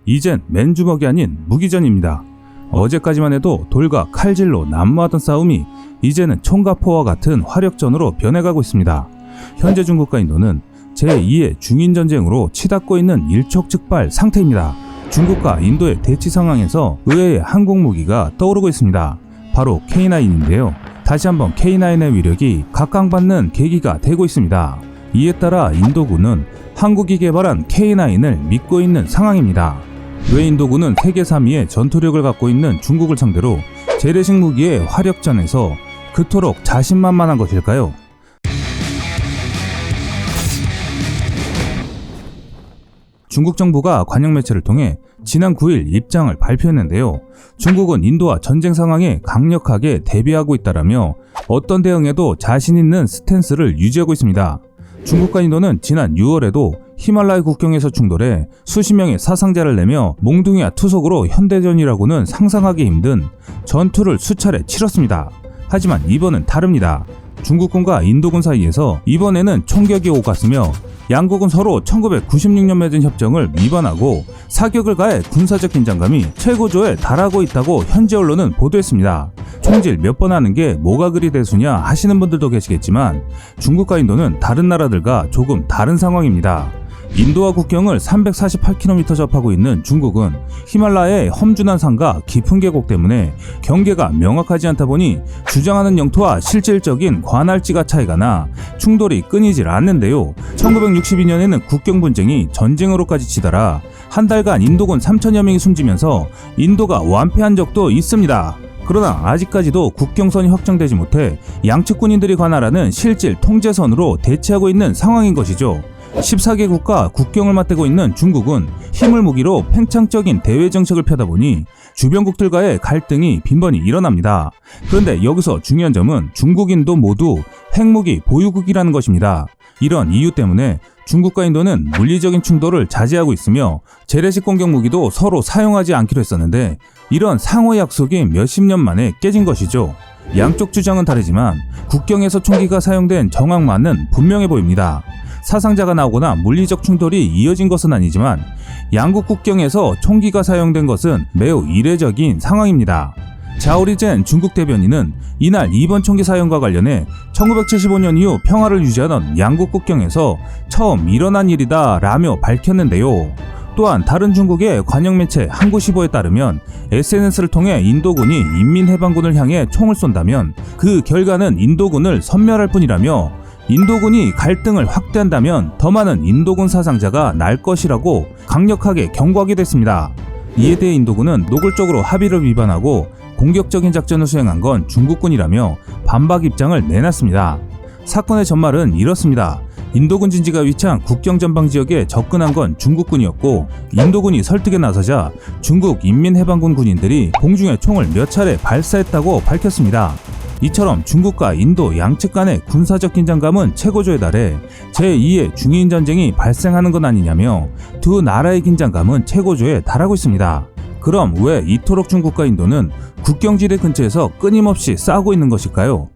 이젠 맨주먹이 아닌 무기전입니다. 어제까지만 해도 돌과 칼질로 난무하던 싸움이 이제는 총과 포와 같은 화력전으로 변해가고 있습니다. 현재 중국과 인도는 제2의 중인전쟁으로 치닫고 있는 일촉즉발 상태입니다. 중국과 인도의 대치 상황에서 의외의 항공무기가 떠오르고 있습니다. 바로 K9인데요. 다시 한번 K9의 위력이 각광받는 계기가 되고 있습니다. 이에 따라 인도군은 한국이 개발한 K9을 믿고 있는 상황입니다. 왜 인도군은 세계 3위의 전투력을 갖고 있는 중국을 상대로 재래식 무기의 화력전에서 그토록 자신만만한 것일까요? 중국 정부가 관영 매체를 통해 지난 9일 입장을 발표했는데요. 중국은 인도와 전쟁 상황에 강력하게 대비하고 있다라며 어떤 대응에도 자신 있는 스탠스를 유지하고 있습니다. 중국과 인도는 지난 6월에도 히말라야 국경에서 충돌해 수십 명의 사상자를 내며 몽둥이와 투석으로 현대전이라고는 상상하기 힘든 전투를 수차례 치렀습니다. 하지만 이번은 다릅니다. 중국군과 인도군 사이에서 이번에는 총격이 오갔으며 양국은 서로 1996년 맺은 협정을 위반하고 사격을 가해 군사적 긴장감이 최고조에 달하고 있다고 현지 언론은 보도했습니다. 총질 몇 번 하는 게 뭐가 그리 대수냐 하시는 분들도 계시겠지만 중국과 인도는 다른 나라들과 조금 다른 상황입니다. 인도와 국경을 348km 접하고 있는 중국은 히말라야의 험준한 산과 깊은 계곡 때문에 경계가 명확하지 않다 보니 주장하는 영토와 실질적인 관할지가 차이가 나 충돌이 끊이질 않는데요. 1962년에는 국경 분쟁이 전쟁으로까지 치달아 한 달간 인도군 3천여 명이 숨지면서 인도가 완패한 적도 있습니다. 그러나 아직까지도 국경선이 확정되지 못해 양측 군인들이 관할하는 실질 통제선으로 대치하고 있는 상황인 것이죠. 14개국과 국경을 맞대고 있는 중국은 힘을 무기로 팽창적인 대외 정책을 펴다 보니 주변국들과의 갈등이 빈번히 일어납니다. 그런데 여기서 중요한 점은 중국, 인도 모두 핵무기 보유국이라는 것입니다. 이런 이유 때문에 중국과 인도는 물리적인 충돌을 자제하고 있으며 재래식 공격 무기도 서로 사용하지 않기로 했었는데 이런 상호 약속이 몇십 년 만에 깨진 것이죠. 양쪽 주장은 다르지만 국경에서 총기가 사용된 정황만은 분명해 보입니다. 사상자가 나오거나 물리적 충돌이 이어진 것은 아니지만 양국 국경에서 총기가 사용된 것은 매우 이례적인 상황입니다. 자오리젠 중국 대변인은 이날 이번 총기 사용과 관련해 1975년 이후 평화를 유지하던 양국 국경에서 처음 일어난 일이다 라며 밝혔는데요. 또한 다른 중국의 관영 매체 항구시보에 따르면 SNS를 통해 인도군이 인민해방군을 향해 총을 쏜다면 그 결과는 인도군을 섬멸할 뿐이라며 인도군이 갈등을 확대한다면 더 많은 인도군 사상자가 날 것이라고 강력하게 경고하기도 했습니다. 이에 대해 인도군은 노골적으로 합의를 위반하고 공격적인 작전을 수행한 건 중국군이라며 반박 입장을 내놨습니다. 사건의 전말은 이렇습니다. 인도군 진지가 위치한 국경 전방 지역에 접근한 건 중국군이었고 인도군이 설득에 나서자 중국 인민해방군 군인들이 공중에 총을 몇 차례 발사했다고 밝혔습니다. 이처럼 중국과 인도 양측 간의 군사적 긴장감은 최고조에 달해 제2의 중인전쟁이 발생하는 건 아니냐며 두 나라의 긴장감은 최고조에 달하고 있습니다. 그럼 왜 이토록 중국과 인도는 국경지대 근처에서 끊임없이 싸우고 있는 것일까요?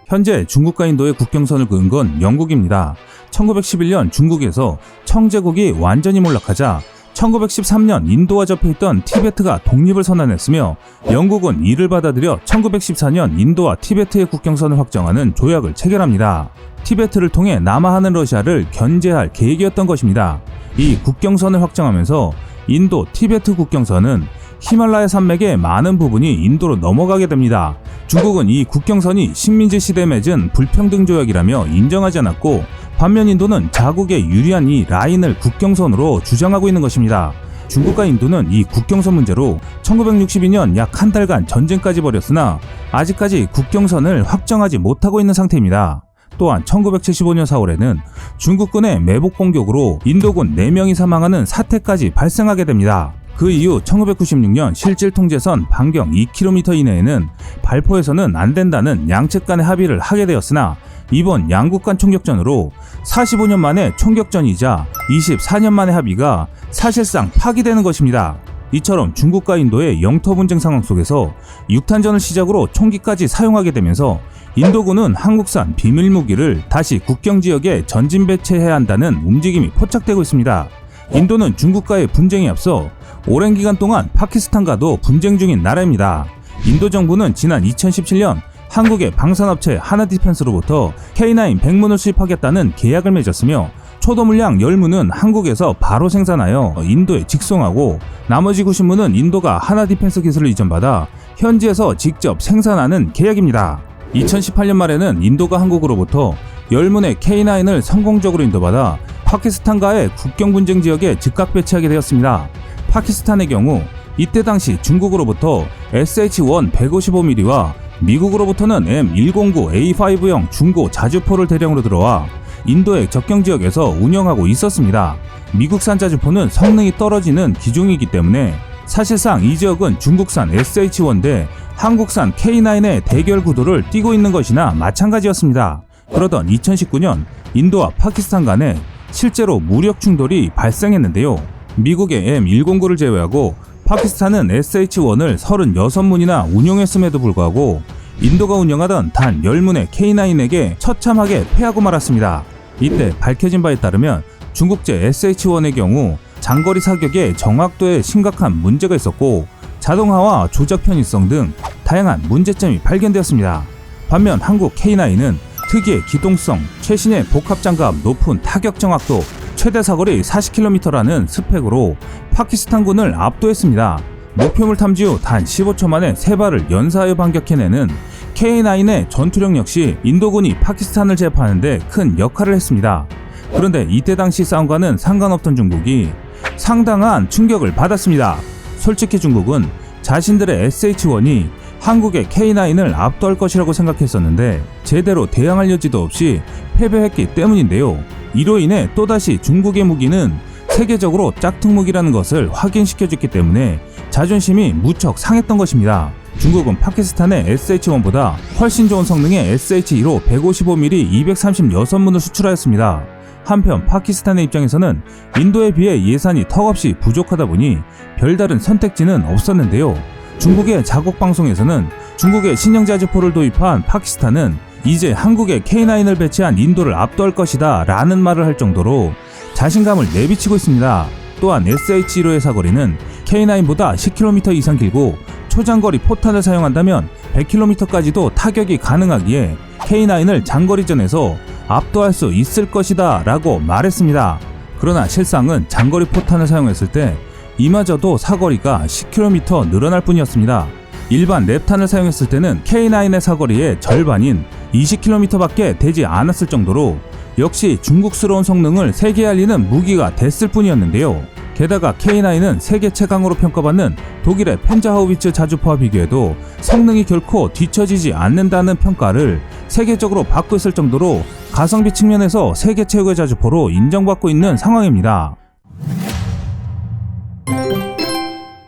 현재 중국과 인도의 국경선을 그은 건 영국입니다. 1911년 중국에서 청제국이 완전히 몰락하자 1913년 인도와 접해있던 티베트가 독립을 선언했으며 영국은 이를 받아들여 1914년 인도와 티베트의 국경선을 확정하는 조약을 체결합니다. 티베트를 통해 남하하는 러시아를 견제할 계획이었던 것입니다. 이 국경선을 확정하면서 인도 티베트 국경선은 히말라야 산맥의 많은 부분이 인도로 넘어가게 됩니다. 중국은 이 국경선이 식민지 시대에 맺은 불평등 조약이라며 인정하지 않았고 반면 인도는 자국에 유리한 이 라인을 국경선으로 주장하고 있는 것입니다. 중국과 인도는 이 국경선 문제로 1962년 약 한 달간 전쟁까지 벌였으나 아직까지 국경선을 확정하지 못하고 있는 상태입니다. 또한 1975년 4월에는 중국군의 매복 공격으로 인도군 4명이 사망하는 사태까지 발생하게 됩니다. 그 이후 1996년 실질 통제선 반경 2km 이내에는 발포해서는 안 된다는 양측 간의 합의를 하게 되었으나 이번 양국 간 총격전으로 45년 만에 총격전이자 24년 만의 합의가 사실상 파기되는 것입니다. 이처럼 중국과 인도의 영토 분쟁 상황 속에서 6탄전을 시작으로 총기까지 사용하게 되면서 인도군은 한국산 비밀무기를 다시 국경 지역에 전진 배치해야 한다는 움직임이 포착되고 있습니다. 인도는 중국과의 분쟁에 앞서 오랜 기간 동안 파키스탄과도 분쟁 중인 나라입니다. 인도 정부는 지난 2017년 한국의 방산업체 하나디펜스로부터 K9 100문을 수입하겠다는 계약을 맺었으며 초도 물량 10문은 한국에서 바로 생산하여 인도에 직송하고 나머지 90문은 인도가 하나디펜스 기술을 이전받아 현지에서 직접 생산하는 계약입니다. 2018년 말에는 인도가 한국으로부터 10문의 K9을 성공적으로 인도받아 파키스탄과의 국경 분쟁 지역에 즉각 배치하게 되었습니다. 파키스탄의 경우 이때 당시 중국으로부터 SH-1 155mm와 미국으로부터는 M109A5형 중고 자주포를 대량으로 들어와 인도의 접경 지역에서 운영하고 있었습니다. 미국산 자주포는 성능이 떨어지는 기종이기 때문에 사실상 이 지역은 중국산 SH-1 대 한국산 K9의 대결 구도를 띠고 있는 것이나 마찬가지였습니다. 그러던 2019년 인도와 파키스탄 간에 실제로 무력 충돌이 발생했는데요. 미국의 M109를 제외하고 파키스탄은 SH-1을 36문이나 운용했음에도 불구하고 인도가 운영하던 단 10문의 K9에게 처참하게 패하고 말았습니다. 이때 밝혀진 바에 따르면 중국제 SH-1의 경우 장거리 사격의 정확도에 심각한 문제가 있었고 자동화와 조작 편의성 등 다양한 문제점이 발견되었습니다. 반면 한국 K9은 특유의 기동성, 최신의 복합장갑, 높은 타격 정확도, 최대 사거리 40km라는 스펙으로 파키스탄군을 압도했습니다. 목표물 탐지 후 단 15초 만에 3발을 연사하여 반격해내는 K9의 전투력 역시 인도군이 파키스탄을 제압하는데 큰 역할을 했습니다. 그런데 이때 당시 싸움과는 상관없던 중국이 상당한 충격을 받았습니다. 솔직히 중국은 자신들의 SH-1이 한국의 K9을 압도할 것이라고 생각했었는데 제대로 대항할 여지도 없이 패배했기 때문인데요. 이로 인해 또다시 중국의 무기는 세계적으로 짝퉁 무기라는 것을 확인시켜줬기 때문에 자존심이 무척 상했던 것입니다. 중국은 파키스탄의 SH-1보다 훨씬 좋은 성능의 SH-2로 155mm 236문을 수출하였습니다. 한편 파키스탄의 입장에서는 인도에 비해 예산이 턱없이 부족하다 보니 별다른 선택지는 없었는데요. 중국의 자국 방송에서는 중국의 신형 자주포를 도입한 파키스탄은 이제 한국에 K9을 배치한 인도를 압도할 것이다 라는 말을 할 정도로 자신감을 내비치고 있습니다. 또한 SH-1의 사거리는 K9보다 10km 이상 길고 초장거리 포탄을 사용한다면 100km까지도 타격이 가능하기에 K9을 장거리전에서 압도할 수 있을 것이다 라고 말했습니다. 그러나 실상은 장거리 포탄을 사용했을 때 이마저도 사거리가 10km 늘어날 뿐이었습니다. 일반 랩탄을 사용했을 때는 K9의 사거리의 절반인 20km밖에 되지 않았을 정도로 역시 중국스러운 성능을 세계에 알리는 무기가 됐을 뿐이었는데요. 게다가 K9은 세계 최강으로 평가받는 독일의 펜자하우비츠 자주포와 비교해도 성능이 결코 뒤처지지 않는다는 평가를 세계적으로 받고 있을 정도로 가성비 측면에서 세계 최고의 자주포로 인정받고 있는 상황입니다.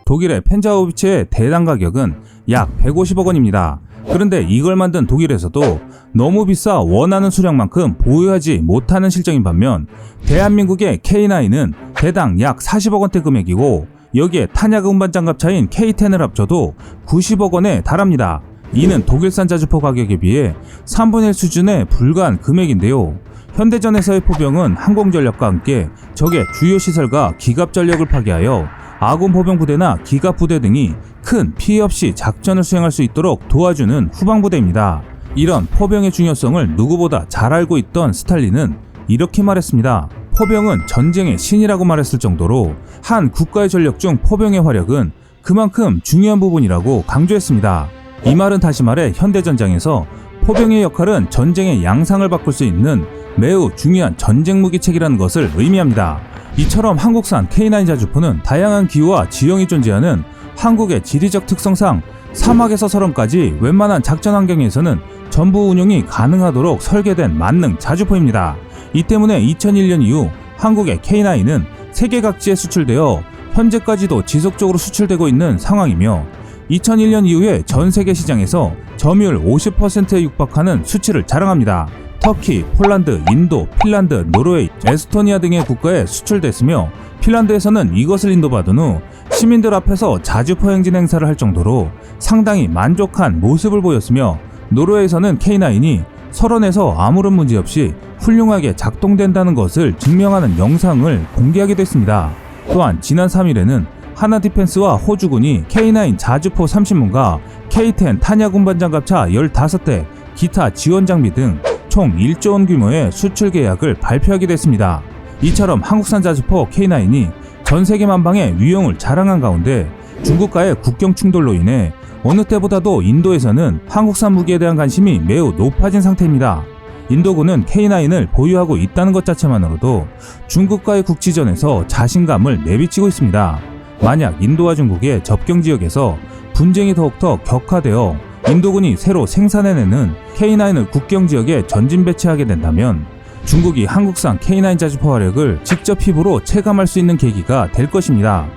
독일의 펜자하우비츠의 대당 가격은 약 150억 원입니다. 그런데 이걸 만든 독일에서도 너무 비싸 원하는 수량만큼 보유하지 못하는 실정인 반면 대한민국의 K9은 대당 약 40억 원대 금액이고 여기에 탄약 운반 장갑차인 K10을 합쳐도 90억 원에 달합니다. 이는 독일산 자주포 가격에 비해 3분의 1 수준에 불과한 금액인데요. 현대전에서의 포병은 항공전력과 함께 적의 주요 시설과 기갑전력을 파괴하여 아군 포병 부대나 기갑 부대 등이 큰 피해 없이 작전을 수행할 수 있도록 도와주는 후방부대입니다. 이런 포병의 중요성을 누구보다 잘 알고 있던 스탈린은 이렇게 말했습니다. 포병은 전쟁의 신이라고 말했을 정도로 한 국가의 전력 중 포병의 화력은 그만큼 중요한 부분이라고 강조했습니다. 이 말은 다시 말해 현대전장에서 포병의 역할은 전쟁의 양상을 바꿀 수 있는 매우 중요한 전쟁 무기체계라는 것을 의미합니다. 이처럼 한국산 K9 자주포는 다양한 기후와 지형이 존재하는 한국의 지리적 특성상 사막에서 설원까지 웬만한 작전 환경에서는 전부 운용이 가능하도록 설계된 만능 자주포입니다. 이 때문에 2001년 이후 한국의 K9은 세계 각지에 수출되어 현재까지도 지속적으로 수출되고 있는 상황이며 2001년 이후에 전 세계 시장에서 점유율 50%에 육박하는 수치를 자랑합니다. 터키, 폴란드, 인도, 핀란드, 노르웨이, 에스토니아 등의 국가에 수출됐으며 핀란드에서는 이것을 인도받은 후 시민들 앞에서 자주 포행진 행사를 할 정도로 상당히 만족한 모습을 보였으며 노르웨이에서는 K9이 설원에서 아무런 문제 없이 훌륭하게 작동된다는 것을 증명하는 영상을 공개하게 됐습니다. 또한 지난 3일에는 하나디펜스와 호주군이 K9 자주포 30문과 K10 탄약 운반장갑차 15대, 기타 지원 장비 등 총 1조 원 규모의 수출 계약을 발표하게 됐습니다. 이처럼 한국산 자주포 K9이 전 세계 만방의 위용을 자랑한 가운데 중국과의 국경 충돌로 인해 어느 때보다도 인도에서는 한국산 무기에 대한 관심이 매우 높아진 상태입니다. 인도군은 K9을 보유하고 있다는 것 자체만으로도 중국과의 국지전에서 자신감을 내비치고 있습니다. 만약 인도와 중국의 접경 지역에서 분쟁이 더욱더 격화되어 인도군이 새로 생산해내는 K9을 국경 지역에 전진 배치하게 된다면 중국이 한국산 K9 자주포 화력을 직접 피부로 체감할 수 있는 계기가 될 것입니다.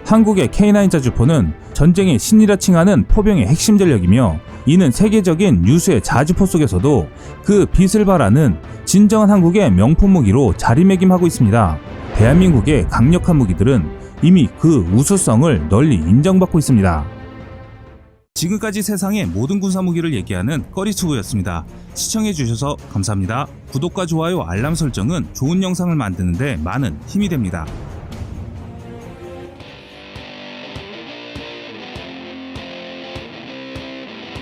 한국의 K9 자주포는 전쟁의 신이라 칭하는 포병의 핵심 전력이며 이는 세계적인 유수의 자주포 속에서도 그 빛을 발하는 진정한 한국의 명품 무기로 자리매김하고 있습니다. 대한민국의 강력한 무기들은 이미 그 우수성을 널리 인정받고 있습니다. 지금까지 세상의 모든 군사 무기를 얘기하는 꺼리튜브였습니다. 시청해주셔서 감사합니다. 구독과 좋아요, 알람 설정은 좋은 영상을 만드는데 많은 힘이 됩니다.